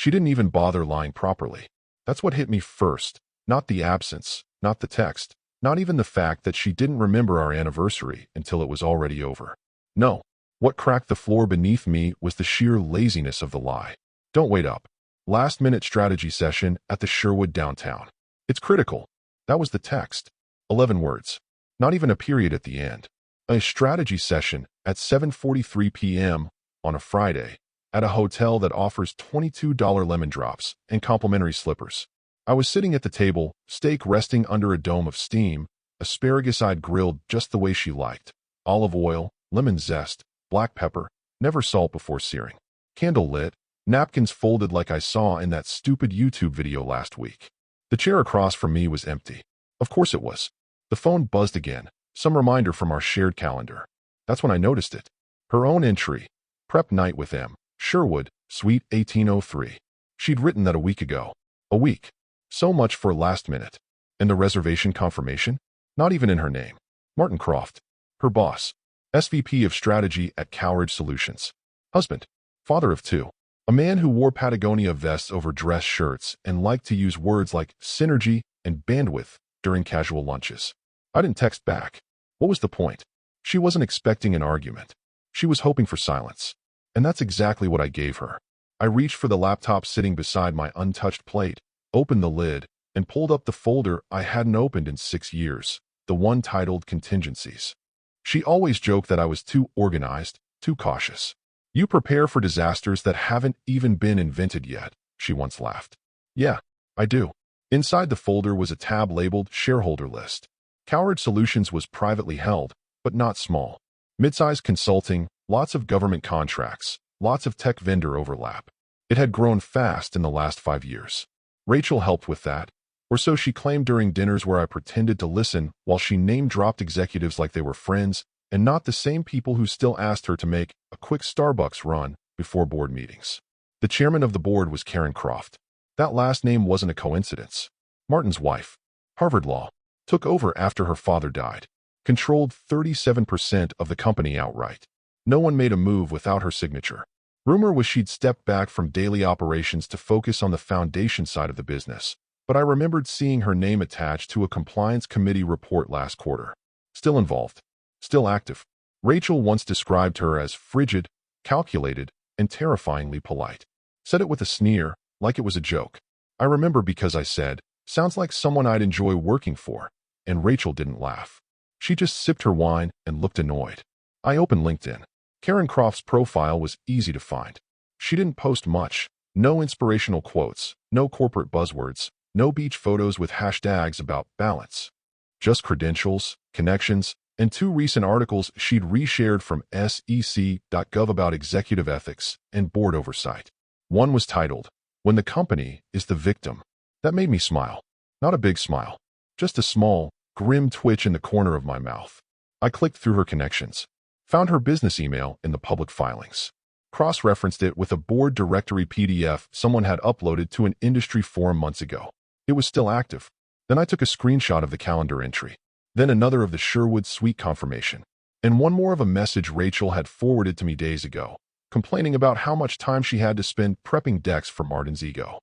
She didn't even bother lying properly. That's what hit me first, not the absence, not the text, not even the fact that she didn't remember our anniversary until it was already over. No, what cracked the floor beneath me was the sheer laziness of the lie. Don't wait up. Last-minute strategy session at the Sherwood downtown. It's critical. That was the text. 11 words. Not even a period at the end. A strategy session at 7:43 p.m. on a Friday at a hotel that offers $22 lemon drops and complimentary slippers. I was sitting at the table, steak resting under a dome of steam, asparagus I'd grilled just the way she liked. Olive oil, lemon zest, black pepper, never salt before searing. Candle lit, napkins folded like I saw in that stupid YouTube video last week. The chair across from me was empty. Of course it was. The phone buzzed again, some reminder from our shared calendar. That's when I noticed it. Her own entry. Prep night with M. Sherwood, Suite 1803. She'd written that a week ago. A week. So much for last minute. And the reservation confirmation? Not even in her name. Martin Croft. Her boss. SVP of Strategy at Cowridge Solutions. Husband. Father of two. A man who wore Patagonia vests over dress shirts and liked to use words like synergy and bandwidth during casual lunches. I didn't text back. What was the point? She wasn't expecting an argument. She was hoping for silence. And that's exactly what I gave her. I reached for the laptop sitting beside my untouched plate, opened the lid, and pulled up the folder I hadn't opened in 6 years, the one titled Contingencies. She always joked that I was too organized, too cautious. You prepare for disasters that haven't even been invented yet, she once laughed. Yeah, I do. Inside the folder was a tab labeled Shareholder List. Cowridge Solutions was privately held, but not small. Mid-sized consulting, lots of government contracts, lots of tech vendor overlap. It had grown fast in the last 5 years. Rachel helped with that, or so she claimed during dinners where I pretended to listen while she name-dropped executives like they were friends and not the same people who still asked her to make a quick Starbucks run before board meetings. The chairman of the board was Karen Croft. That last name wasn't a coincidence. Martin's wife, Harvard Law, took over after her father died, controlled 37% of the company outright. No one made a move without her signature. Rumor was she'd stepped back from daily operations to focus on the foundation side of the business, but I remembered seeing her name attached to a compliance committee report last quarter. Still involved. Still active. Rachel once described her as frigid, calculated, and terrifyingly polite. Said it with a sneer, like it was a joke. I remember because I said, sounds like someone I'd enjoy working for, and Rachel didn't laugh. She just sipped her wine and looked annoyed. I opened LinkedIn. Karen Croft's profile was easy to find. She didn't post much, no inspirational quotes, no corporate buzzwords, no beach photos with hashtags about balance. Just credentials, connections, and 2 recent articles she'd reshared from SEC.gov about executive ethics and board oversight. One was titled, When the Company is the Victim. That made me smile. Not a big smile. Just a small, grim twitch in the corner of my mouth. I clicked through her connections. Found her business email in the public filings. Cross-referenced it with a board directory PDF someone had uploaded to an industry forum months ago. It was still active. Then I took a screenshot of the calendar entry. Then another of the Sherwood Suite confirmation. And one more of a message Rachel had forwarded to me days ago, complaining about how much time she had to spend prepping decks for Martin's ego.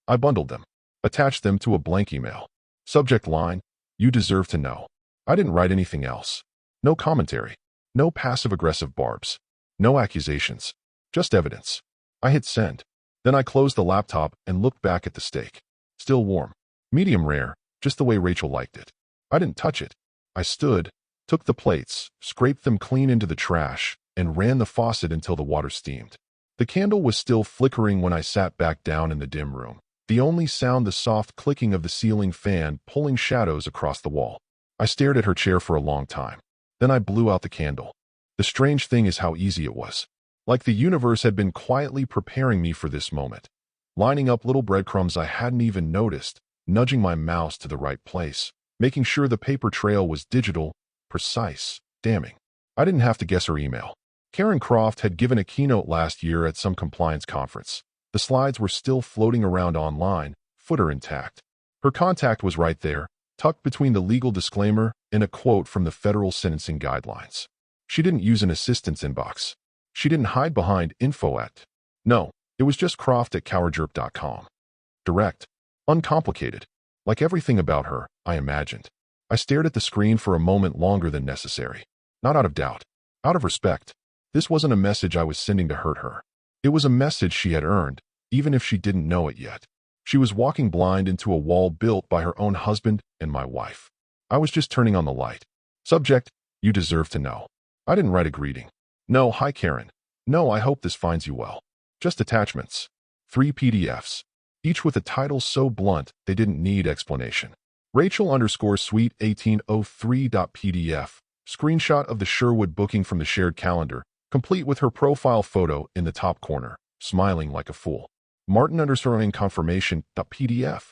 I bundled them. Attached them to a blank email. Subject line, you deserve to know. I didn't write anything else. No commentary. No passive-aggressive barbs. No accusations. Just evidence. I hit send. Then I closed the laptop and looked back at the steak. Still warm. Medium rare, just the way Rachel liked it. I didn't touch it. I stood, took the plates, scraped them clean into the trash, and ran the faucet until the water steamed. The candle was still flickering when I sat back down in the dim room. The only sound the soft clicking of the ceiling fan pulling shadows across the wall. I stared at her chair for a long time. Then I blew out the candle. The strange thing is how easy it was. Like the universe had been quietly preparing me for this moment. Lining up little breadcrumbs I hadn't even noticed, nudging my mouse to the right place, making sure the paper trail was digital, precise, damning. I didn't have to guess her email. Karen Croft had given a keynote last year at some compliance conference. The slides were still floating around online, footer intact. Her contact was right there, tucked between the legal disclaimer and a quote from the federal sentencing guidelines. She didn't use an assistant's inbox. She didn't hide behind info at. No, It was just croft@cowerjerp.com. Direct. Uncomplicated. Like everything about her, I imagined. I stared at the screen for a moment longer than necessary. Not out of doubt. Out of respect. This wasn't a message I was sending to hurt her. It was a message she had earned, even if she didn't know it yet. She was walking blind into a wall built by her own husband and my wife. I was just turning on the light. Subject, you deserve to know. I didn't write a greeting. No, hi Karen. No, I hope this finds you well. Just attachments. 3 PDFs. Each with a title so blunt they didn't need explanation. Rachel_Sweet 1803.pdf. Screenshot of the Sherwood booking from the shared calendar, complete with her profile photo in the top corner, smiling like a fool. Martin_ confirmation.pdf.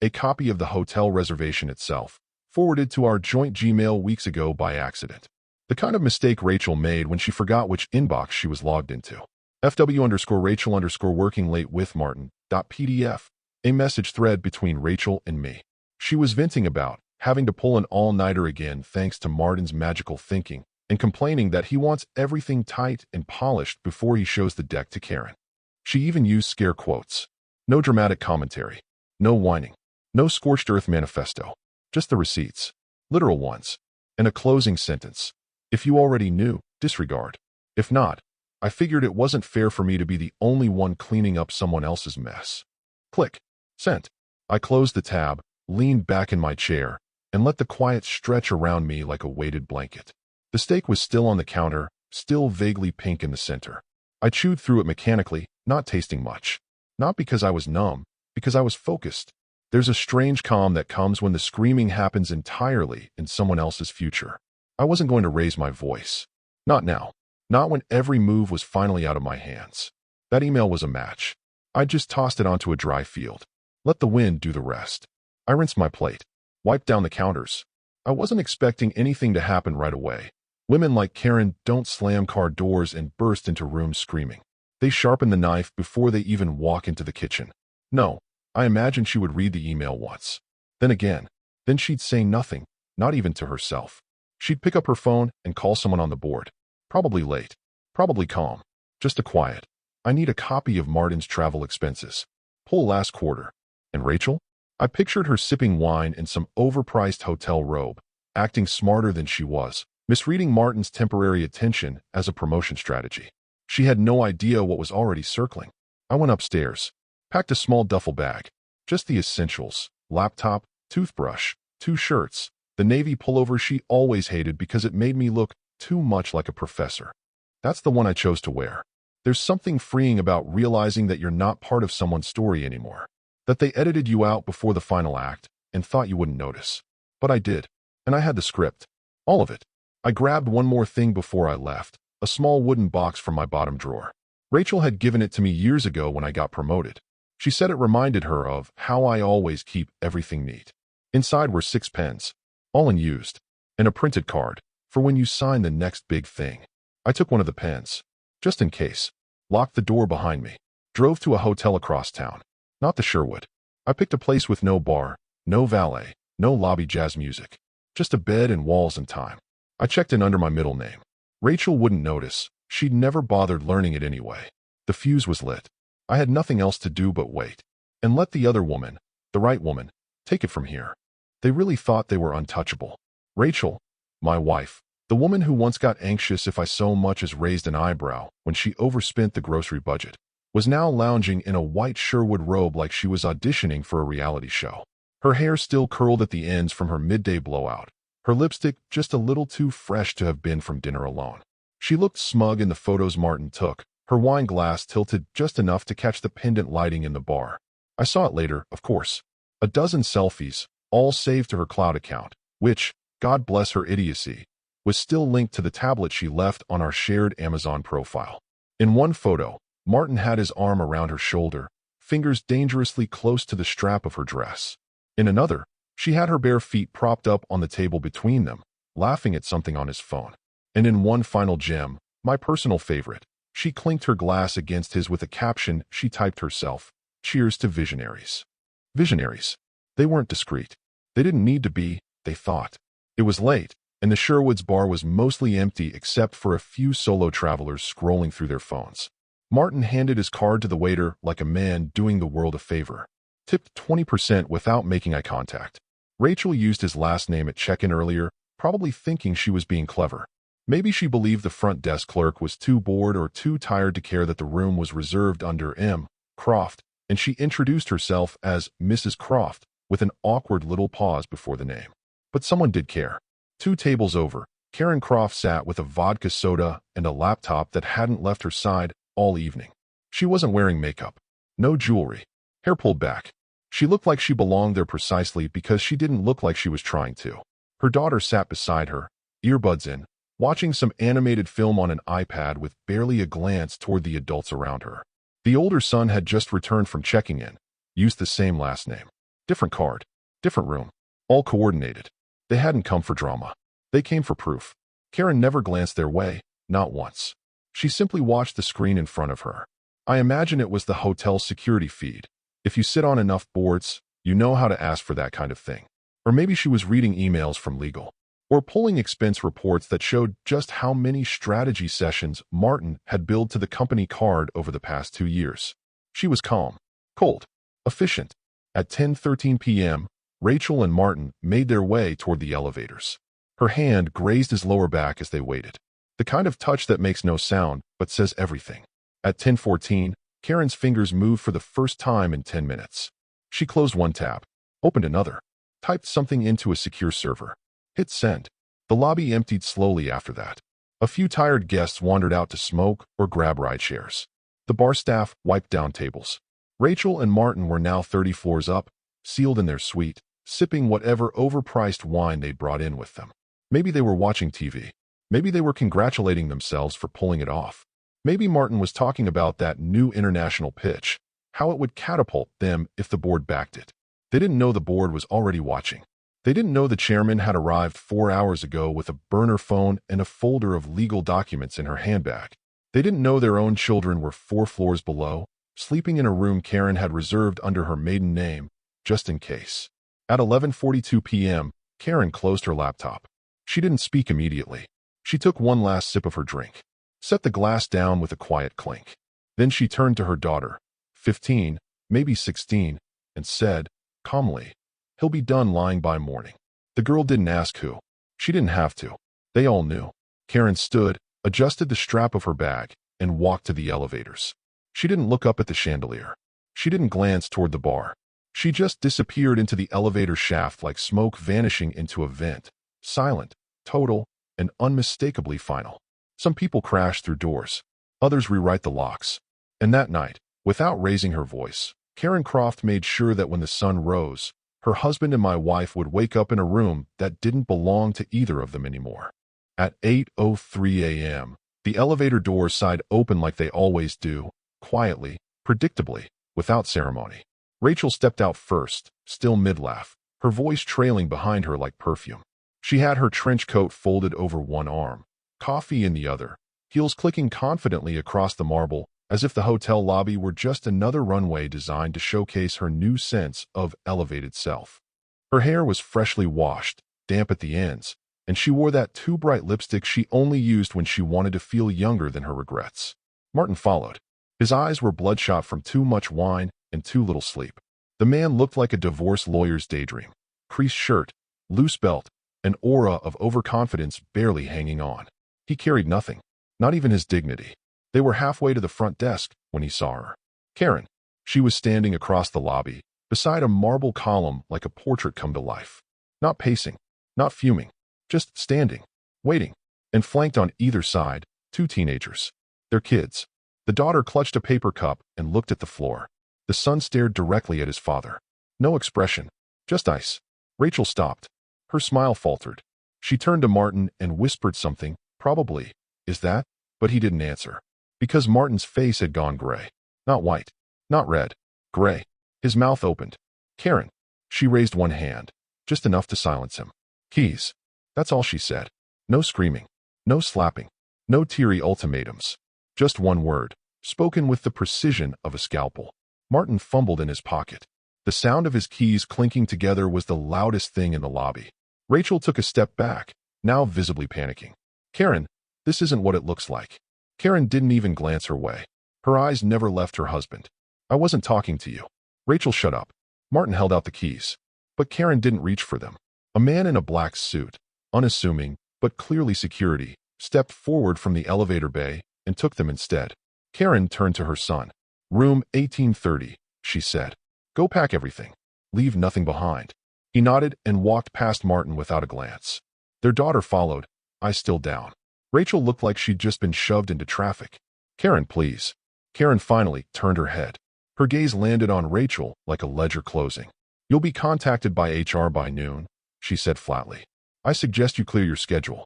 A copy of the hotel reservation itself, forwarded to our joint Gmail weeks ago by accident. The kind of mistake Rachel made when she forgot which inbox she was logged into. FW_Rachel_working late with Martin.pdf. A message thread between Rachel and me. She was venting about having to pull an all-nighter again thanks to Martin's magical thinking, and complaining that he wants everything tight and polished before he shows the deck to Karen. She even used scare quotes. No dramatic commentary. No whining. No scorched earth manifesto. Just the receipts. Literal ones. And a closing sentence. If you already knew, disregard. If not, I figured it wasn't fair for me to be the only one cleaning up someone else's mess. Click. Sent. I closed the tab, leaned back in my chair, and let the quiet stretch around me like a weighted blanket. The steak was still on the counter, still vaguely pink in the center. I chewed through it mechanically, not tasting much. Not because I was numb, because I was focused. There's a strange calm that comes when the screaming happens entirely in someone else's future. I wasn't going to raise my voice. Not now. Not when every move was finally out of my hands. That email was a match. I just tossed it onto a dry field. Let the wind do the rest. I rinsed my plate. Wiped down the counters. I wasn't expecting anything to happen right away. Women like Karen don't slam car doors and burst into rooms screaming. They sharpen the knife before they even walk into the kitchen. No, I imagined she would read the email once. Then again. Then she'd say nothing, not even to herself. She'd pick up her phone and call someone on the board. Probably late. Probably calm. Just a quiet. I need a copy of Martin's travel expenses. Pull last quarter. And Rachel? I pictured her sipping wine in some overpriced hotel robe, acting smarter than she was, misreading Martin's temporary attention as a promotion strategy. She had no idea what was already circling. I went upstairs, packed a small duffel bag, just the essentials, laptop, toothbrush, 2 shirts, the navy pullover she always hated because it made me look too much like a professor. That's the one I chose to wear. There's something freeing about realizing that you're not part of someone's story anymore. That they edited you out before the final act and thought you wouldn't notice. But I did. And I had the script. All of it. I grabbed one more thing before I left, a small wooden box from my bottom drawer. Rachel had given it to me years ago when I got promoted. She said it reminded her of how I always keep everything neat. Inside were 6 pens, all unused, and a printed card for when you sign the next big thing. I took one of the pens, just in case, locked the door behind me, drove to a hotel across town. Not the Sherwood. I picked a place with no bar, no valet, no lobby jazz music. Just a bed and walls and time. I checked in under my middle name. Rachel wouldn't notice. She'd never bothered learning it anyway. The fuse was lit. I had nothing else to do but wait. And let the other woman, the right woman, take it from here. They really thought they were untouchable. Rachel, my wife, the woman who once got anxious if I so much as raised an eyebrow when she overspent the grocery budget, was now lounging in a white Sherwood robe like she was auditioning for a reality show. Her hair still curled at the ends from her midday blowout, her lipstick just a little too fresh to have been from dinner alone. She looked smug in the photos Martin took, her wine glass tilted just enough to catch the pendant lighting in the bar. I saw it later, of course. A dozen selfies, all saved to her cloud account, which, God bless her idiocy, was still linked to the tablet she left on our shared Amazon profile. In one photo, Martin had his arm around her shoulder, fingers dangerously close to the strap of her dress. In another, she had her bare feet propped up on the table between them, laughing at something on his phone. And in one final gem, my personal favorite, she clinked her glass against his with a caption she typed herself, "Cheers to visionaries." Visionaries. They weren't discreet. They didn't need to be, they thought. It was late, and the Sherwood's bar was mostly empty except for a few solo travelers scrolling through their phones. Martin handed his card to the waiter like a man doing the world a favor. Tipped 20% without making eye contact. Rachel used his last name at check-in earlier, probably thinking she was being clever. Maybe she believed the front desk clerk was too bored or too tired to care that the room was reserved under M. Croft, and she introduced herself as Mrs. Croft with an awkward little pause before the name. But someone did care. 2 tables over, Karen Croft sat with a vodka soda and a laptop that hadn't left her side all evening. She wasn't wearing makeup. No jewelry. Hair pulled back. She looked like she belonged there precisely because she didn't look like she was trying to. Her daughter sat beside her, earbuds in, watching some animated film on an iPad with barely a glance toward the adults around her. The older son had just returned from checking in, used the same last name. Different card, different room, all coordinated. They hadn't come for drama. They came for proof. Karen never glanced their way, not once. She simply watched the screen in front of her. I imagine it was the hotel security feed. If you sit on enough boards, you know how to ask for that kind of thing. Or maybe she was reading emails from legal. Or pulling expense reports that showed just how many strategy sessions Martin had billed to the company card over the past 2 years. She was calm, cold, efficient. At 10:13 p.m., Rachel and Martin made their way toward the elevators. Her hand grazed his lower back as they waited. The kind of touch that makes no sound, but says everything. At 10:14, Karen's fingers moved for the first time in 10 minutes. She closed one tab, opened another, typed something into a secure server. Hit send. The lobby emptied slowly after that. A few tired guests wandered out to smoke or grab ride shares. The bar staff wiped down tables. Rachel and Martin were now 30 floors up, sealed in their suite, sipping whatever overpriced wine they'd brought in with them. Maybe they were watching TV. Maybe they were congratulating themselves for pulling it off. Maybe Martin was talking about that new international pitch, how it would catapult them if the board backed it. They didn't know the board was already watching. They didn't know the chairman had arrived 4 hours ago with a burner phone and a folder of legal documents in her handbag. They didn't know their own children were 4 floors below, sleeping in a room Karen had reserved under her maiden name, just in case. At 11:42 p.m., Karen closed her laptop. She didn't speak immediately. She took one last sip of her drink, set the glass down with a quiet clink. Then she turned to her daughter, 15, maybe 16, and said, calmly, "He'll be done lying by morning." The girl didn't ask who. She didn't have to. They all knew. Karen stood, adjusted the strap of her bag, and walked to the elevators. She didn't look up at the chandelier. She didn't glance toward the bar. She just disappeared into the elevator shaft like smoke vanishing into a vent, silent, total, and unmistakably final. Some people crash through doors. Others rewrite the locks. And that night, without raising her voice, Karen Croft made sure that when the sun rose, her husband and my wife would wake up in a room that didn't belong to either of them anymore. At 8:03 a.m., the elevator doors sighed open like they always do, quietly, predictably, without ceremony. Rachel stepped out first, still mid-laugh, her voice trailing behind her like perfume. She had her trench coat folded over one arm, coffee in the other, heels clicking confidently across the marble, as if the hotel lobby were just another runway designed to showcase her new sense of elevated self. Her hair was freshly washed, damp at the ends, and she wore that too bright lipstick she only used when she wanted to feel younger than her regrets. Martin followed. His eyes were bloodshot from too much wine and too little sleep. The man looked like a divorce lawyer's daydream. Creased shirt, loose belt, an aura of overconfidence barely hanging on. He carried nothing, not even his dignity. They were halfway to the front desk when he saw her. Karen. She was standing across the lobby, beside a marble column like a portrait come to life. Not pacing, not fuming, just standing, waiting, and flanked on either side, 2 teenagers. Their kids. The daughter clutched a paper cup and looked at the floor. The son stared directly at his father. No expression, just ice. Rachel stopped. Her smile faltered. She turned to Martin and whispered something, probably, "Is that?" But he didn't answer. Because Martin's face had gone gray. Not white. Not red. Gray. His mouth opened. "Karen." She raised one hand, just enough to silence him. "Keys." That's all she said. No screaming. No slapping. No teary ultimatums. Just one word, spoken with the precision of a scalpel. Martin fumbled in his pocket. The sound of his keys clinking together was the loudest thing in the lobby. Rachel took a step back, now visibly panicking. "Karen, this isn't what it looks like." Karen didn't even glance her way. Her eyes never left her husband. I wasn't talking to you. Rachel, shut up. Martin held out the keys. But Karen didn't reach for them. A man in a black suit, unassuming, but clearly security, stepped forward from the elevator bay and took them instead. Karen turned to her son. Room 1830, she said. Go pack everything. Leave nothing behind. He nodded and walked past Martin without a glance. Their daughter followed, eyes still down. Rachel looked like she'd just been shoved into traffic. Karen, please. Karen finally turned her head. Her gaze landed on Rachel like a ledger closing. You'll be contacted by HR by noon, she said flatly. I suggest you clear your schedule.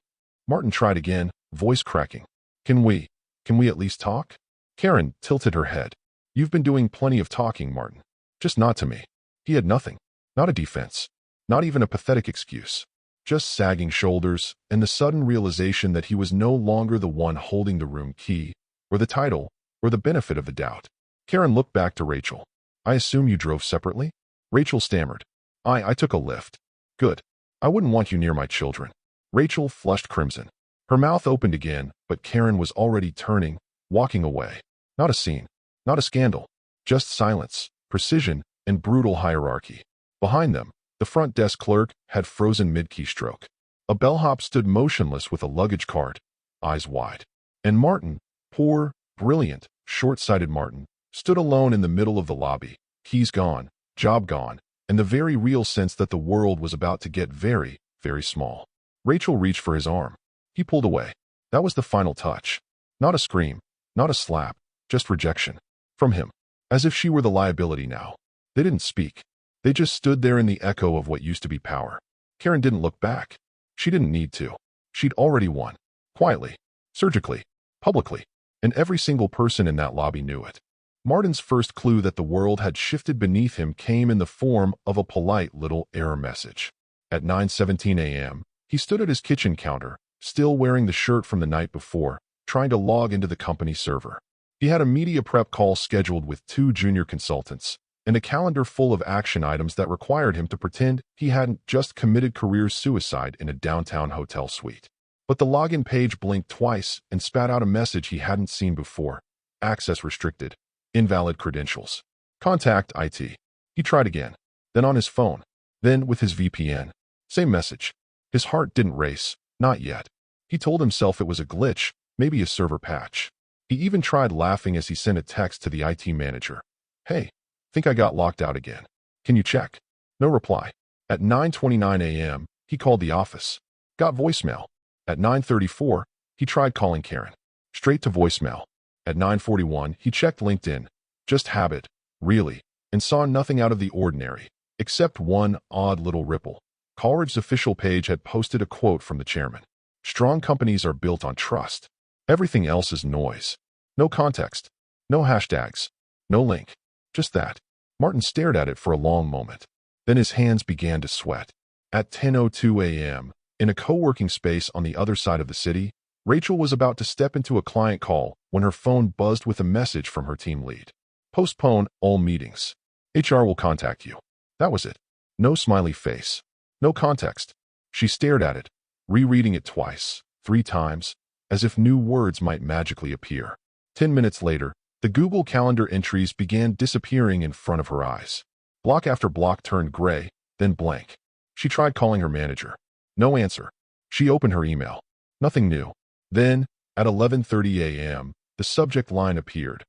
Martin tried again, voice cracking. Can we at least talk? Karen tilted her head. You've been doing plenty of talking, Martin. Just not to me. He had nothing. Not a defense. Not even a pathetic excuse. Just sagging shoulders and the sudden realization that he was no longer the one holding the room key, or the title, or the benefit of the doubt. Karen looked back to Rachel. I assume you drove separately? Rachel stammered. I took a lift. Good. I wouldn't want you near my children. Rachel flushed crimson. Her mouth opened again, but Karen was already turning, walking away. Not a scene. Not a scandal. Just silence, precision, and brutal hierarchy. Behind them, the front desk clerk had frozen mid-keystroke. A bellhop stood motionless with a luggage cart, eyes wide. And Martin, poor, brilliant, short-sighted Martin, stood alone in the middle of the lobby, keys gone, job gone, and the very real sense that the world was about to get very, very small. Rachel reached for his arm. He pulled away. That was the final touch. Not a scream, not a slap, just rejection. From him. As if she were the liability now. They didn't speak. They just stood there in the echo of what used to be power. Karen didn't look back. She didn't need to. She'd already won. Quietly. Surgically. Publicly. And every single person in that lobby knew it. Martin's first clue that the world had shifted beneath him came in the form of a polite little error message. At 9:17 a.m., he stood at his kitchen counter, still wearing the shirt from the night before, trying to log into the company server. He had a media prep call scheduled with 2 junior consultants, and a calendar full of action items that required him to pretend he hadn't just committed career suicide in a downtown hotel suite. But the login page blinked twice and spat out a message he hadn't seen before. Access restricted. Invalid credentials. Contact IT. He tried again. Then on his phone. Then with his VPN. Same message. His heart didn't race. Not yet. He told himself it was a glitch, maybe a server patch. He even tried laughing as he sent a text to the IT manager. Hey, think I got locked out again. Can you check? No reply. At 9:29 a.m., he called the office. Got voicemail. At 9:34, he tried calling Karen. Straight to voicemail. At 9:41, he checked LinkedIn. Just habit, really, and saw nothing out of the ordinary, except one odd little ripple. Coleridge's official page had posted a quote from the chairman. Strong companies are built on trust. Everything else is noise. No context. No hashtags. No link. Just that. Martin stared at it for a long moment. Then his hands began to sweat. At 10:02 a.m., in a co-working space on the other side of the city, Rachel was about to step into a client call when her phone buzzed with a message from her team lead. Postpone all meetings. HR will contact you. That was it. No smiley face. No context. She stared at it, rereading it twice, 3 times, as if new words might magically appear. 10 minutes later, the Google Calendar entries began disappearing in front of her eyes. Block after block turned gray, then blank. She tried calling her manager. No answer. She opened her email. Nothing new. Then, at 11:30 a.m., the subject line appeared.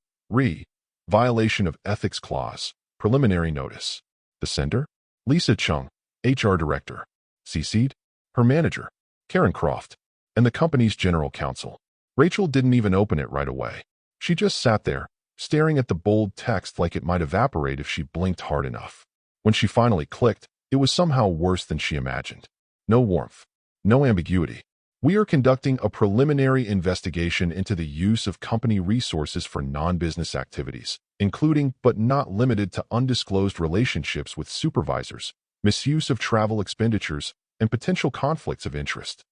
Violation of ethics clause. Preliminary notice. The sender? Lisa Chung, HR director. CC'd? Her manager, Karen Croft, and the company's general counsel. Rachel didn't even open it right away. She just sat there, staring at the bold text like it might evaporate if she blinked hard enough. When she finally clicked, it was somehow worse than she imagined. No warmth. No ambiguity. We are conducting a preliminary investigation into the use of company resources for non-business activities, including but not limited to undisclosed relationships with supervisors, misuse of travel expenditures, and potential conflicts of interest.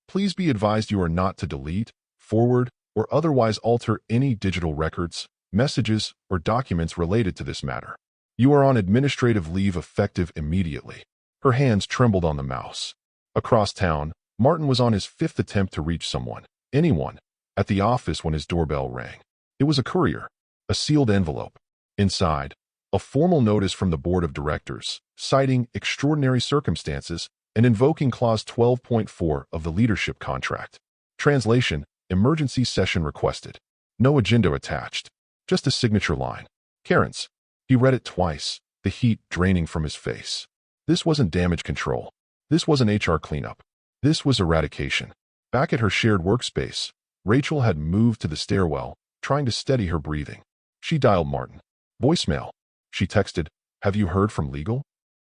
Please be advised you are not to delete, forward, or otherwise alter any digital records, messages, or documents related to this matter. You are on administrative leave effective immediately. Her hands trembled on the mouse. Across town, Martin was on his 5th attempt to reach someone, anyone, at the office when his doorbell rang. It was a courier. A sealed envelope. Inside, a formal notice from the board of directors, citing extraordinary circumstances and invoking Clause 12.4 of the leadership contract. Translation: emergency session requested. No agenda attached. Just a signature line. Karen's. He read it twice, the heat draining from his face. This wasn't damage control. This wasn't HR cleanup. This was eradication. Back at her shared workspace, Rachel had moved to the stairwell, trying to steady her breathing. She dialed Martin. Voicemail. She texted, "Have you heard from legal?"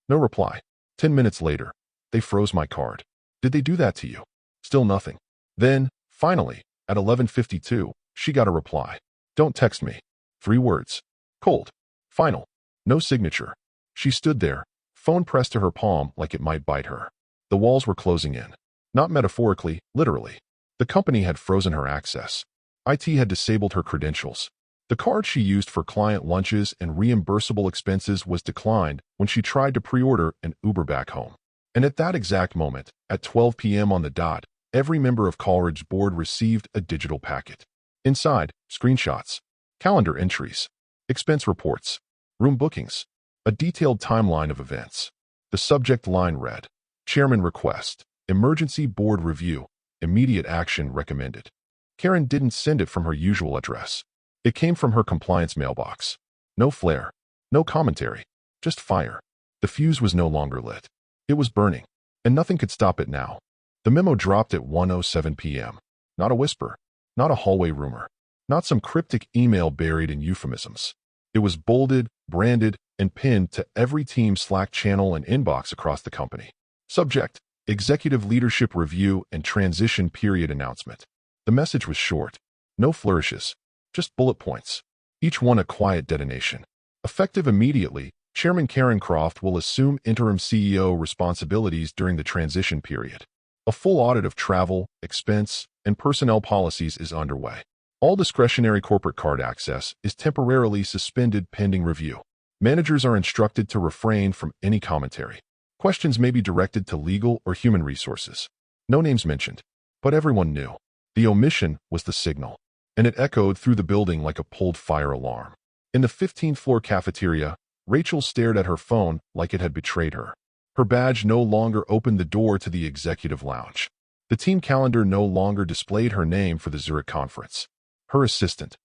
No reply. 10 minutes later, "They froze my card." "Did they do that to you?" Still nothing. Then, finally, at 11:52, she got a reply. "Don't text me." 3 words. Cold. Final. No signature. She stood there, phone pressed to her palm like it might bite her. The walls were closing in. Not metaphorically, literally. The company had frozen her access. IT had disabled her credentials. The card she used for client lunches and reimbursable expenses was declined when she tried to pre-order an Uber back home. And at that exact moment, at 12 p.m. on the dot, every member of Coleridge's board received a digital packet. Inside, screenshots, calendar entries, expense reports, room bookings, a detailed timeline of events. The subject line read, "Chairman request, emergency board review, immediate action recommended." Karen didn't send it from her usual address. It came from her compliance mailbox. No flair, no commentary, just fire. The fuse was no longer lit. It was burning, and nothing could stop it now. The memo dropped at 1:07 p.m. Not a whisper, not a hallway rumor, not some cryptic email buried in euphemisms. It was bolded, branded, and pinned to every team Slack channel and inbox across the company. Subject: Executive Leadership Review and Transition Period Announcement. The message was short. No flourishes. Just bullet points. Each one a quiet detonation. Effective immediately, Chairman Karen Croft will assume interim CEO responsibilities during the transition period. A full audit of travel, expense, and personnel policies is underway. All discretionary corporate card access is temporarily suspended pending review. Managers are instructed to refrain from any commentary. Questions may be directed to legal or human resources. No names mentioned, but everyone knew. The omission was the signal, and it echoed through the building like a pulled fire alarm. In the 15th floor cafeteria, Rachel stared at her phone like it had betrayed her. Her badge no longer opened the door to the executive lounge. The team calendar no longer displayed her name for the Zurich conference. Her assistant,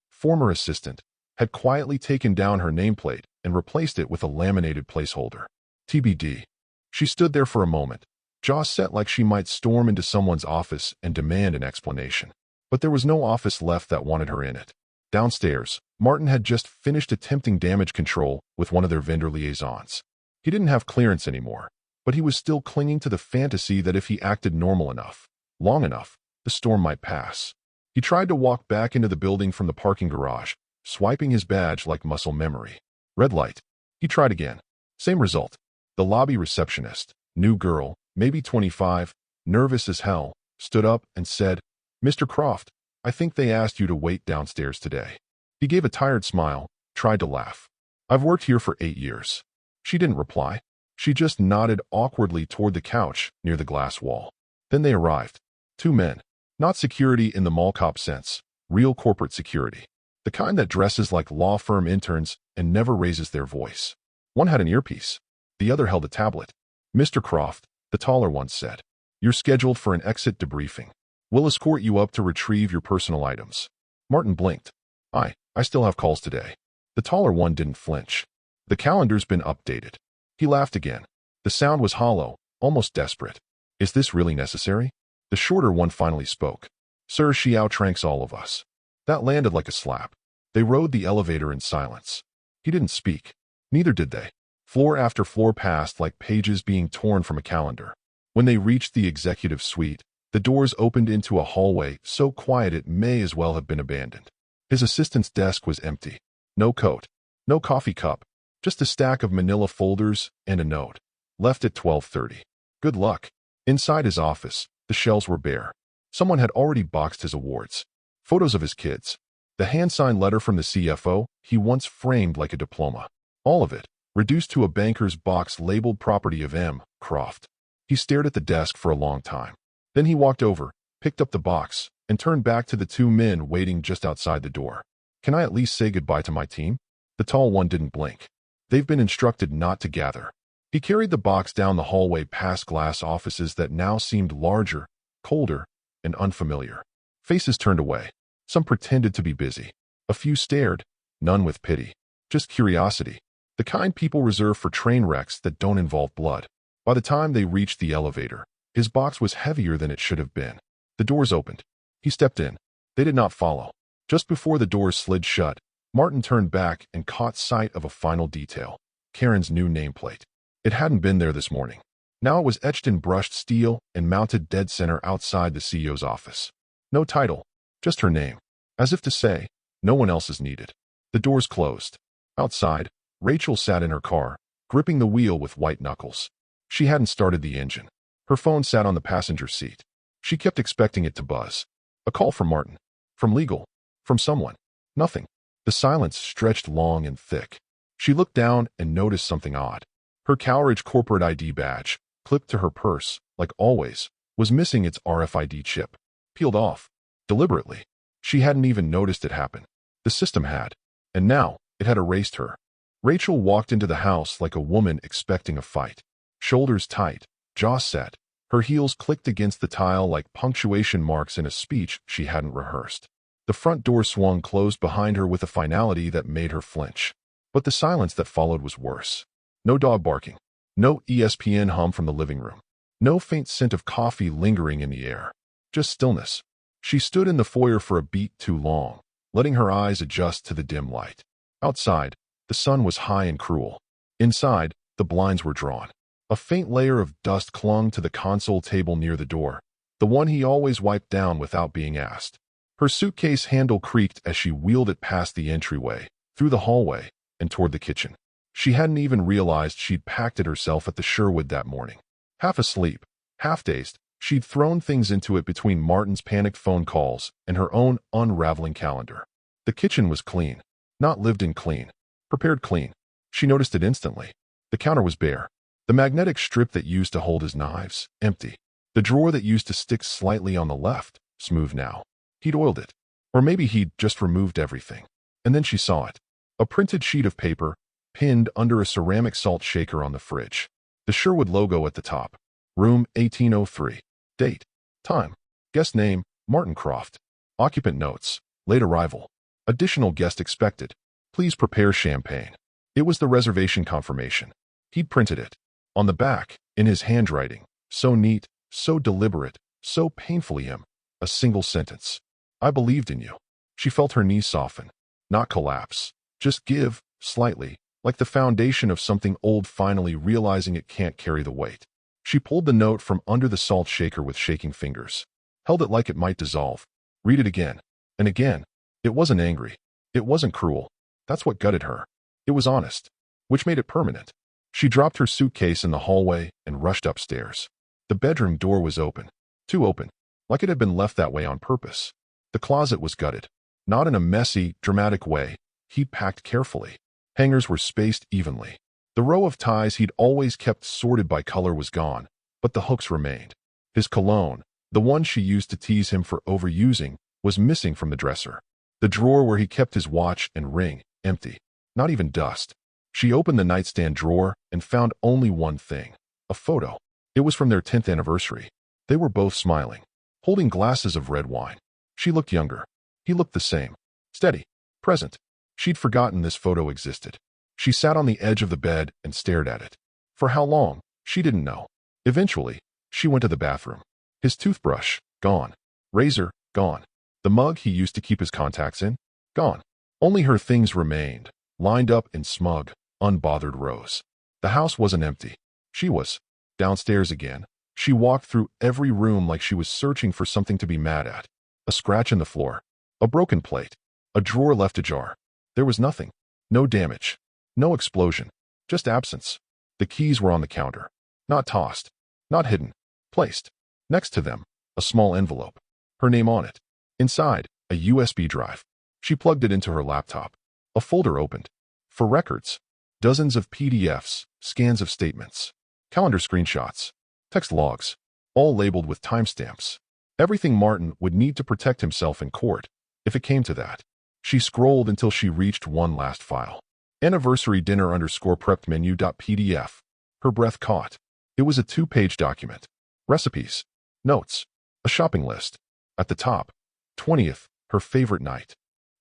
former assistant, had quietly taken down her nameplate and replaced it with a laminated placeholder. TBD. She stood there for a moment, jaw set like she might storm into someone's office and demand an explanation. But there was no office left that wanted her in it. Downstairs, Martin had just finished attempting damage control with one of their vendor liaisons. He didn't have clearance anymore, but he was still clinging to the fantasy that if he acted normal enough, long enough, the storm might pass. He tried to walk back into the building from the parking garage, swiping his badge like muscle memory. Red light. He tried again. Same result. The lobby receptionist, new girl, maybe 25, nervous as hell, stood up and said, "Mr. Croft, I think they asked you to wait downstairs today." He gave a tired smile, tried to laugh. "I've worked here for 8 years." She didn't reply. She just nodded awkwardly toward the couch near the glass wall. Then they arrived. 2 men. Not security in the mall cop sense, real corporate security. The kind that dresses like law firm interns and never raises their voice. One had an earpiece. The other held a tablet. "Mr. Croft," the taller one said, "you're scheduled for an exit debriefing. We'll escort you up to retrieve your personal items." Martin blinked. I still have calls today." The taller one didn't flinch. "The calendar's been updated." He laughed again. The sound was hollow, almost desperate. "Is this really necessary?" The shorter one finally spoke. "Sir, she outranks all of us." That landed like a slap. They rode the elevator in silence. He didn't speak. Neither did they. Floor after floor passed like pages being torn from a calendar. When they reached the executive suite, the doors opened into a hallway so quiet it may as well have been abandoned. His assistant's desk was empty. No coat, no coffee cup, just a stack of manila folders and a note. Left at 12:30. Good luck. Inside his office, the shelves were bare. Someone had already boxed his awards. Photos of his kids. The hand-signed letter from the CFO he once framed like a diploma. All of it, reduced to a banker's box labeled property of M. Croft. He stared at the desk for a long time. Then he walked over, picked up the box, and turned back to the 2 men waiting just outside the door. Can I at least say goodbye to my team? The tall one didn't blink. They've been instructed not to gather. He carried the box down the hallway past glass offices that now seemed larger, colder, and unfamiliar. Faces turned away. Some pretended to be busy. A few stared, none with pity. Just curiosity. The kind people reserve for train wrecks that don't involve blood. By the time they reached the elevator, his box was heavier than it should have been. The doors opened. He stepped in. They did not follow. Just before the doors slid shut, Martin turned back and caught sight of a final detail. Karen's new nameplate. It hadn't been there this morning. Now it was etched in brushed steel and mounted dead center outside the CEO's office. No title, just her name. As if to say, no one else is needed. The doors closed. Outside, Rachel sat in her car, gripping the wheel with white knuckles. She hadn't started the engine. Her phone sat on the passenger seat. She kept expecting it to buzz. A call from Martin. From legal. From someone. Nothing. The silence stretched long and thick. She looked down and noticed something odd. Her Cowridge corporate ID badge, clipped to her purse, like always, was missing its RFID chip. Peeled off. Deliberately. She hadn't even noticed it happen. The system had. And now, it had erased her. Rachel walked into the house like a woman expecting a fight. Shoulders tight, jaw set. Her heels clicked against the tile like punctuation marks in a speech she hadn't rehearsed. The front door swung closed behind her with a finality that made her flinch. But the silence that followed was worse. No dog barking. No ESPN hum from the living room. No faint scent of coffee lingering in the air. Just stillness. She stood in the foyer for a beat too long, letting her eyes adjust to the dim light. Outside, the sun was high and cruel. Inside, the blinds were drawn. A faint layer of dust clung to the console table near the door, the one he always wiped down without being asked. Her suitcase handle creaked as she wheeled it past the entryway, through the hallway, and toward the kitchen. She hadn't even realized she'd packed it herself at the Sherwood that morning. Half asleep, half dazed, she'd thrown things into it between Martin's panicked phone calls and her own unraveling calendar. The kitchen was clean. Not lived in clean. Prepared clean. She noticed it instantly. The counter was bare. The magnetic strip that used to hold his knives, empty. The drawer that used to stick slightly on the left, smooth now. He'd oiled it. Or maybe he'd just removed everything. And then she saw it. A printed sheet of paper, pinned under a ceramic salt shaker on the fridge. The Sherwood logo at the top. Room 1803. Date. Time. Guest name, Martin Croft. Occupant notes. Late arrival. Additional guest expected. Please prepare champagne. It was the reservation confirmation. He'd printed it. On the back, in his handwriting. So neat, so deliberate, so painfully him. A single sentence. I believed in you. She felt her knees soften. Not collapse. Just give, slightly, like the foundation of something old finally realizing it can't carry the weight. She pulled the note from under the salt shaker with shaking fingers. Held it like it might dissolve. Read it again. And again. It wasn't angry. It wasn't cruel. That's what gutted her. It was honest. Which made it permanent. She dropped her suitcase in the hallway and rushed upstairs. The bedroom door was open. Too open. Like it had been left that way on purpose. The closet was gutted. Not in a messy, dramatic way. He'd packed carefully. Hangers were spaced evenly. The row of ties he'd always kept sorted by color was gone, but the hooks remained. His cologne, the one she used to tease him for overusing, was missing from the dresser. The drawer where he kept his watch and ring, empty. Not even dust. She opened the nightstand drawer and found only one thing. A photo. It was from their 10th anniversary. They were both smiling, holding glasses of red wine. She looked younger. He looked the same. Steady. Present. She'd forgotten this photo existed. She sat on the edge of the bed and stared at it. For how long, she didn't know. Eventually, she went to the bathroom. His toothbrush, gone. Razor, gone. The mug he used to keep his contacts in, gone. Only her things remained, lined up in smug, unbothered rows. The house wasn't empty. She was. Downstairs again. She walked through every room like she was searching for something to be mad at. A scratch in the floor. A broken plate. A drawer left ajar. There was nothing. No damage. No explosion. Just absence. The keys were on the counter. Not tossed. Not hidden. Placed. Next to them, a small envelope. Her name on it. Inside, a USB drive. She plugged it into her laptop. A folder opened. For records. Dozens of PDFs, scans of statements. Calendar screenshots. Text logs. All labeled with timestamps. Everything Martin would need to protect himself in court, if it came to that. She scrolled until she reached one last file. Anniversary dinner underscore prepped menu.pdf. Her breath caught. It was a 2-page document. Recipes. Notes. A shopping list. At the top. 20th, her favorite night.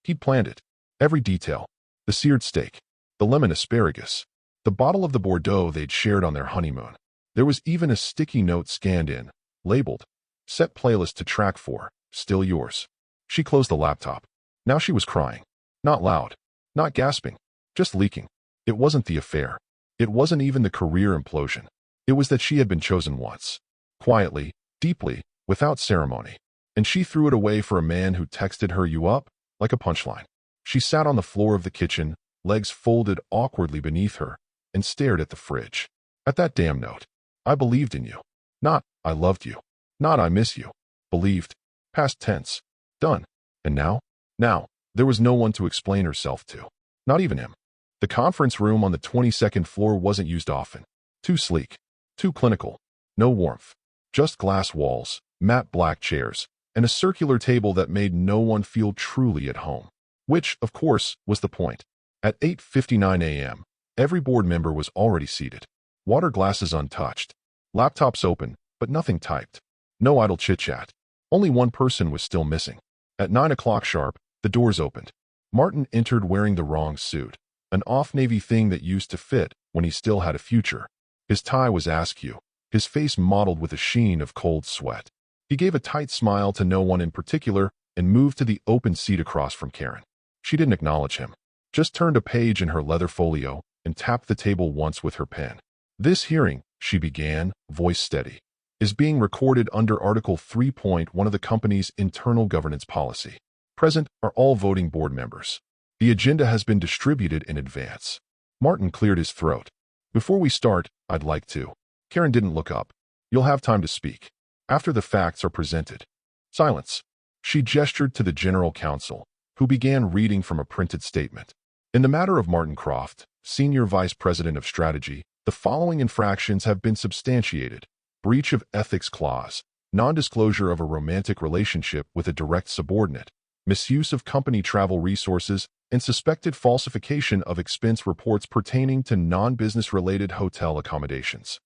He'd planned it. Every detail. The seared steak. The lemon asparagus. The bottle of the Bordeaux they'd shared on their honeymoon. There was even a sticky note scanned in, labeled, "Set playlist to track 4, still yours." She closed the laptop. Now she was crying. Not loud. Not gasping. Just leaking. It wasn't the affair. It wasn't even the career implosion. It was that she had been chosen once. Quietly, deeply, without ceremony. And she threw it away for a man who texted her "you up?" like a punchline. She sat on the floor of the kitchen, legs folded awkwardly beneath her, and stared at the fridge. At that damn note. I believed in you. Not, I loved you. Not, I miss you. Believed. Past tense. Done. And now? Now, there was no one to explain herself to. Not even him. The conference room on the 22nd floor wasn't used often. Too sleek. Too clinical. No warmth. Just glass walls, matte black chairs, and a circular table that made no one feel truly at home. Which, of course, was the point. At 8:59 a.m., every board member was already seated. Water glasses untouched. Laptops open, but nothing typed. No idle chit-chat. Only one person was still missing. At 9 o'clock sharp, the doors opened. Martin entered wearing the wrong suit, an off-navy thing that used to fit when he still had a future. His tie was askew, his face mottled with a sheen of cold sweat. He gave a tight smile to no one in particular and moved to the open seat across from Karen. She didn't acknowledge him, just turned a page in her leather folio and tapped the table once with her pen. This hearing, she began, voice steady, is being recorded under Article 3.1 of the company's internal governance policy. Present are all voting board members. The agenda has been distributed in advance. Martin cleared his throat. Before we start, I'd like to. Karen didn't look up. You'll have time to speak. After the facts are presented. Silence. She gestured to the general counsel, who began reading from a printed statement. In the matter of Martin Croft, Senior Vice President of Strategy, the following infractions have been substantiated: breach of ethics clause, non-disclosure of a romantic relationship with a direct subordinate, misuse of company travel resources, and suspected falsification of expense reports pertaining to non-business-related hotel accommodations.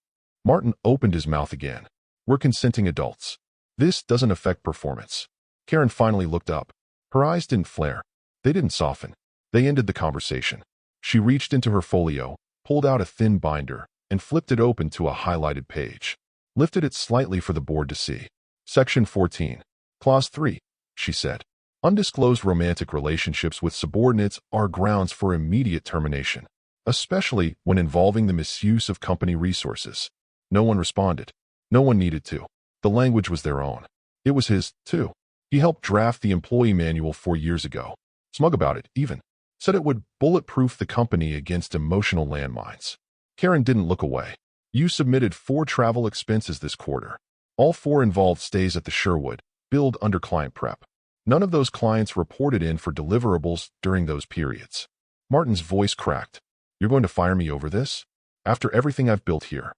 Martin opened his mouth again. We're consenting adults. This doesn't affect performance. Karen finally looked up. Her eyes didn't flare. They didn't soften. They ended the conversation. She reached into her folio, pulled out a thin binder, and flipped it open to a highlighted page. Lifted it slightly for the board to see. Section 14. Clause 3, she said. Undisclosed romantic relationships with subordinates are grounds for immediate termination, especially when involving the misuse of company resources. No one responded. No one needed to. The language was their own. It was his, too. He helped draft the employee manual 4 years ago. Smug about it, even. Said it would bulletproof the company against emotional landmines. Karen didn't look away. You submitted 4 travel expenses this quarter. All 4 involved stays at the Sherwood, billed under client prep. None of those clients reported in for deliverables during those periods. Martin's voice cracked. You're going to fire me over this? After everything I've built here?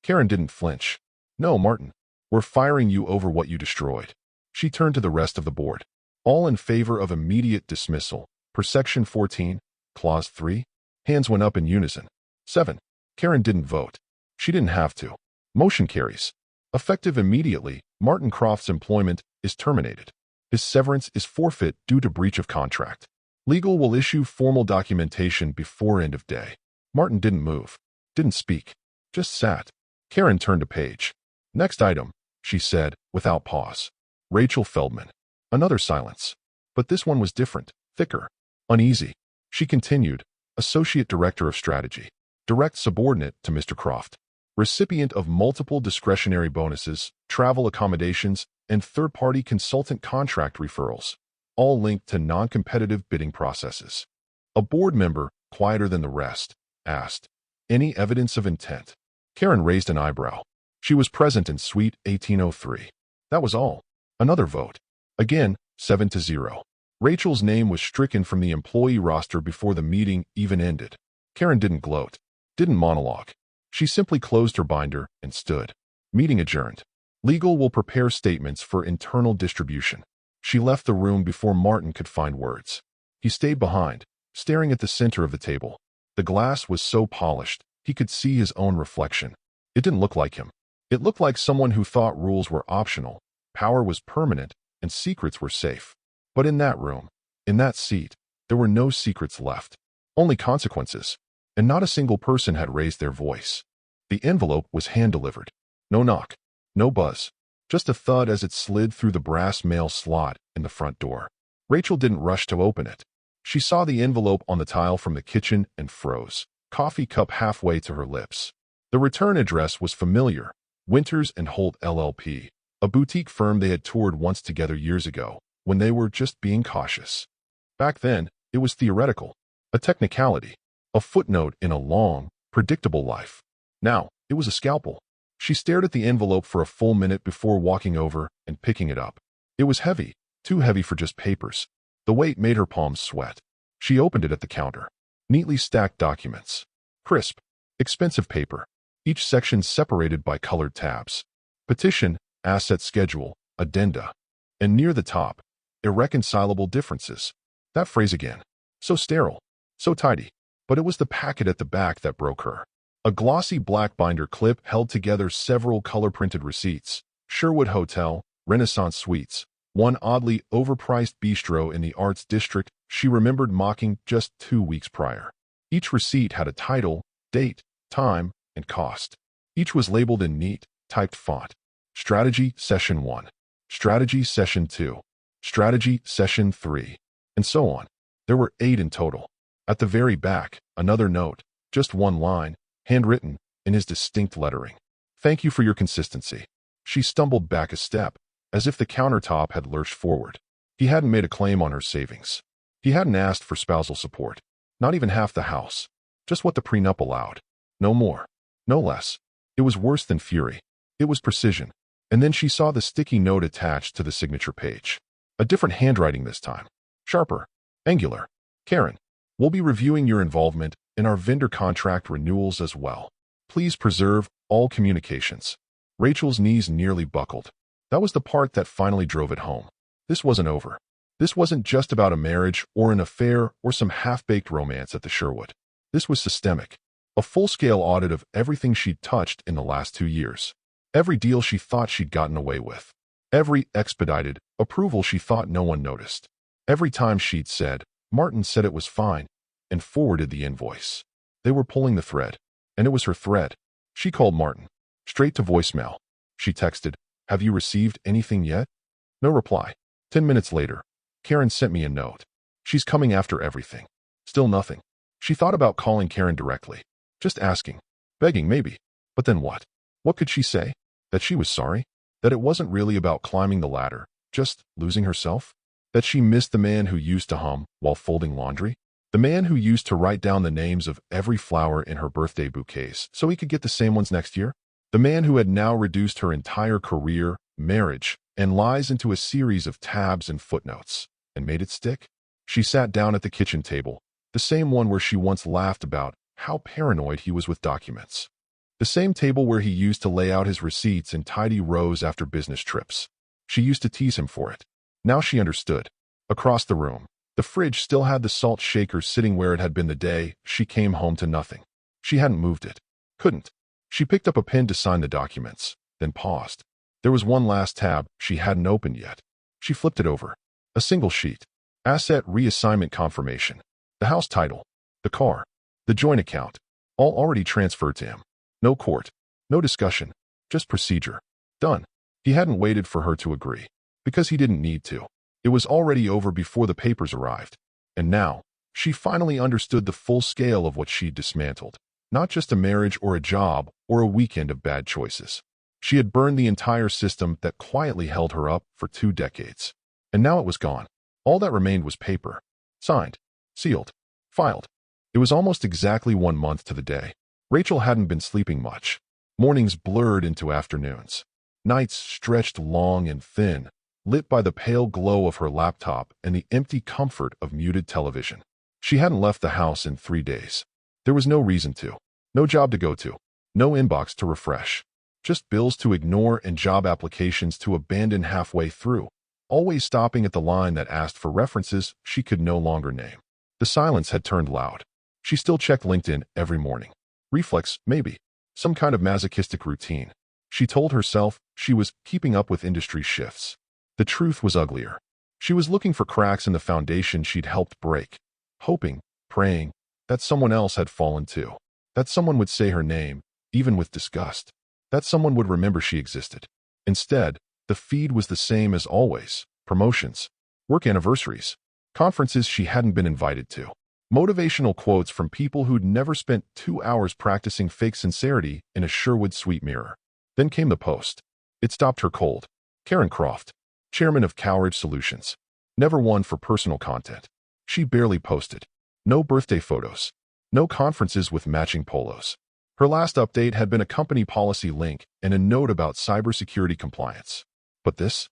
Karen didn't flinch. No, Martin. We're firing you over what you destroyed. She turned to the rest of the board. All in favor of immediate dismissal, per Section 14, Clause 3? Hands went up in unison. 7. Karen didn't vote. She didn't have to. Motion carries. Effective immediately, Martin Croft's employment is terminated. His severance is forfeit due to breach of contract. Legal will issue formal documentation before end of day. Martin didn't move. Didn't speak. Just sat. Karen turned a page. Next item, she said, without pause. Rachel Feldman. Another silence. But this one was different, thicker, uneasy. She continued, Associate Director of Strategy. Direct subordinate to Mr. Croft. Recipient of multiple discretionary bonuses, travel accommodations, and third-party consultant contract referrals, all linked to non-competitive bidding processes. A board member, quieter than the rest, asked, Any evidence of intent? Karen raised an eyebrow. She was present in Suite 1803. That was all. Another vote. Again, 7-0. Rachel's name was stricken from the employee roster before the meeting even ended. Karen didn't gloat. Didn't monologue. She simply closed her binder and stood. Meeting adjourned. Legal will prepare statements for internal distribution. She left the room before Martin could find words. He stayed behind, staring at the center of the table. The glass was so polished, he could see his own reflection. It didn't look like him. It looked like someone who thought rules were optional, power was permanent, and secrets were safe. But in that room, in that seat, there were no secrets left. Only consequences. And not a single person had raised their voice. The envelope was hand-delivered. No knock. No buzz. Just a thud as it slid through the brass mail slot in the front door. Rachel didn't rush to open it. She saw the envelope on the tile from the kitchen and froze, coffee cup halfway to her lips. The return address was familiar. Winters and Holt LLP, a boutique firm they had toured once together years ago, when they were just being cautious. Back then, it was theoretical, a technicality, a footnote in a long, predictable life. Now, it was a scalpel. She stared at the envelope for a full minute before walking over and picking it up. It was heavy, too heavy for just papers. The weight made her palms sweat. She opened it at the counter. Neatly stacked documents. Crisp, expensive paper. Each section separated by colored tabs. Petition, asset schedule, addenda. And near the top, irreconcilable differences. That phrase again. So sterile, so tidy. But it was the packet at the back that broke her. A glossy black binder clip held together several color-printed receipts. Sherwood Hotel, Renaissance Suites, one oddly overpriced bistro in the Arts District she remembered mocking just 2 weeks prior. Each receipt had a title, date, time, and cost. Each was labeled in neat, typed font. Strategy Session 1. Strategy Session 2. Strategy Session 3. And so on. There were 8 in total. At the very back, another note, just one line, handwritten, in his distinct lettering. Thank you for your consistency. She stumbled back a step, as if the countertop had lurched forward. He hadn't made a claim on her savings. He hadn't asked for spousal support. Not even half the house. Just what the prenup allowed. No more. No less. It was worse than fury. It was precision. And then she saw the sticky note attached to the signature page. A different handwriting this time. Sharper. Angular. Karen, we'll be reviewing your involvement in our vendor contract renewals as well. Please preserve all communications. Rachel's knees nearly buckled. That was the part that finally drove it home. This wasn't over. This wasn't just about a marriage or an affair or some half-baked romance at the Sherwood. This was systemic. A full-scale audit of everything she'd touched in the last 2 years. Every deal she thought she'd gotten away with. Every expedited approval she thought no one noticed. Every time she'd said, Martin said it was fine, and forwarded the invoice. They were pulling the thread, and it was her thread. She called Martin. Straight to voicemail. She texted, have you received anything yet? No reply. 10 minutes later, Karen sent me a note. She's coming after everything. Still nothing. She thought about calling Karen directly. Just asking. Begging maybe. But then what? What could she say? That she was sorry? That it wasn't really about climbing the ladder, just losing herself? That she missed the man who used to hum while folding laundry? The man who used to write down the names of every flower in her birthday bouquets so he could get the same ones next year? The man who had now reduced her entire career, marriage, and lies into a series of tabs and footnotes, and made it stick? She sat down at the kitchen table, the same one where she once laughed about how paranoid he was with documents. The same table where he used to lay out his receipts in tidy rows after business trips. She used to tease him for it. Now she understood. Across the room, the fridge still had the salt shaker sitting where it had been the day she came home to nothing. She hadn't moved it. Couldn't. She picked up a pen to sign the documents, then paused. There was one last tab she hadn't opened yet. She flipped it over. A single sheet. Asset reassignment confirmation. The house title. The car. The joint account. All already transferred to him. No court. No discussion. Just procedure. Done. He hadn't waited for her to agree. Because he didn't need to. It was already over before the papers arrived. And now, she finally understood the full scale of what she'd dismantled. Not just a marriage or a job or a weekend of bad choices. She had burned the entire system that quietly held her up for 2 decades. And now it was gone. All that remained was paper. Signed. Sealed. Filed. It was almost exactly 1 month to the day. Rachel hadn't been sleeping much. Mornings blurred into afternoons. Nights stretched long and thin, lit by the pale glow of her laptop and the empty comfort of muted television. She hadn't left the house in 3 days. There was no reason to. No job to go to. No inbox to refresh. Just bills to ignore and job applications to abandon halfway through. always stopping at the line that asked for references she could no longer name. The silence had turned loud. She still checked LinkedIn every morning. Reflex, maybe. Some kind of masochistic routine. She told herself she was keeping up with industry shifts. The truth was uglier. She was looking for cracks in the foundation she'd helped break, hoping, praying, that someone else had fallen too. That someone would say her name, even with disgust. That someone would remember she existed. Instead, the feed was the same as always. Promotions, work anniversaries, conferences she hadn't been invited to. Motivational quotes from people who'd never spent 2 hours practicing fake sincerity in a Sherwood Suite mirror. Then came the post. It stopped her cold. Karen Croft, chairman of Cowridge Solutions. Never one for personal content. She barely posted. No birthday photos. No conferences with matching polos. Her last update had been a company policy link and a note about cybersecurity compliance. But this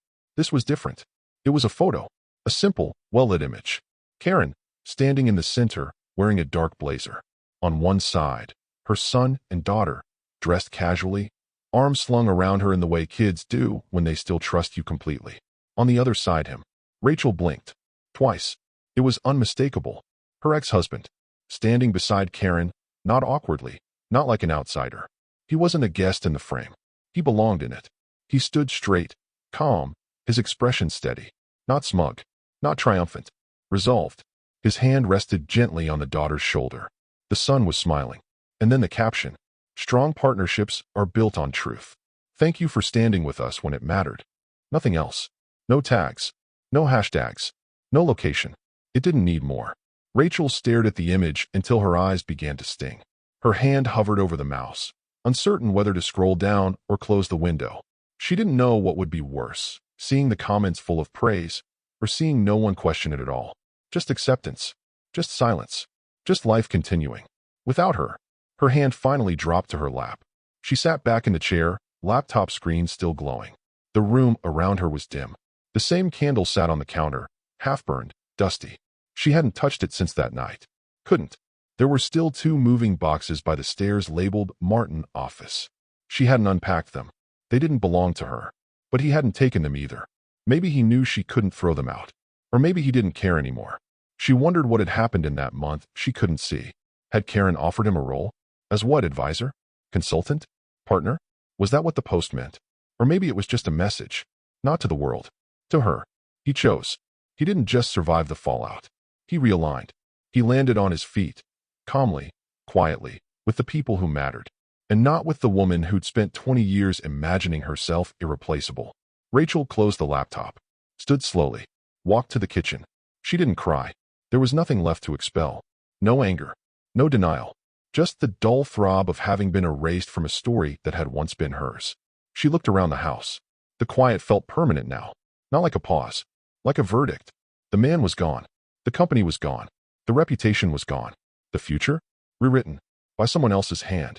was different. It was a photo. A simple, well-lit image. Karen, standing in the center, wearing a dark blazer. On one side, her son and daughter, dressed casually, arms slung around her in the way kids do when they still trust you completely. On the other side him. Rachel blinked. Twice. It was unmistakable. Her ex-husband, standing beside Karen, not awkwardly, not like an outsider. He wasn't a guest in the frame. He belonged in it. He stood straight, calm, his expression steady, not smug, not triumphant, resolved. His hand rested gently on the daughter's shoulder. The son was smiling. And then the caption, "Strong partnerships are built on truth. Thank you for standing with us when it mattered." Nothing else. No tags. No hashtags. No location. It didn't need more. Rachel stared at the image until her eyes began to sting. Her hand hovered over the mouse, uncertain whether to scroll down or close the window. She didn't know what would be worse, seeing the comments full of praise, or seeing no one question it at all. Just acceptance. Just silence. Just life continuing. Without her. Her hand finally dropped to her lap. She sat back in the chair, laptop screen still glowing. The room around her was dim. The same candle sat on the counter, half-burned, dusty. She hadn't touched it since that night. Couldn't. There were still 2 moving boxes by the stairs labeled Martin Office. She hadn't unpacked them. They didn't belong to her. But he hadn't taken them either. Maybe he knew she couldn't throw them out. Or maybe he didn't care anymore. She wondered what had happened in that month she couldn't see. Had Karen offered him a role? As what, advisor? Consultant? Partner? Was that what the post meant? Or maybe it was just a message. Not to the world. To her. He chose. He didn't just survive the fallout. He realigned. He landed on his feet. Calmly, quietly, with the people who mattered. And not with the woman who'd spent 20 years imagining herself irreplaceable. Rachel closed the laptop. Stood slowly. Walked to the kitchen. She didn't cry. There was nothing left to expel. No anger. No denial. Just the dull throb of having been erased from a story that had once been hers. She looked around the house. The quiet felt permanent now. Not like a pause. Like a verdict. The man was gone. The company was gone. The reputation was gone. The future? Rewritten. By someone else's hand.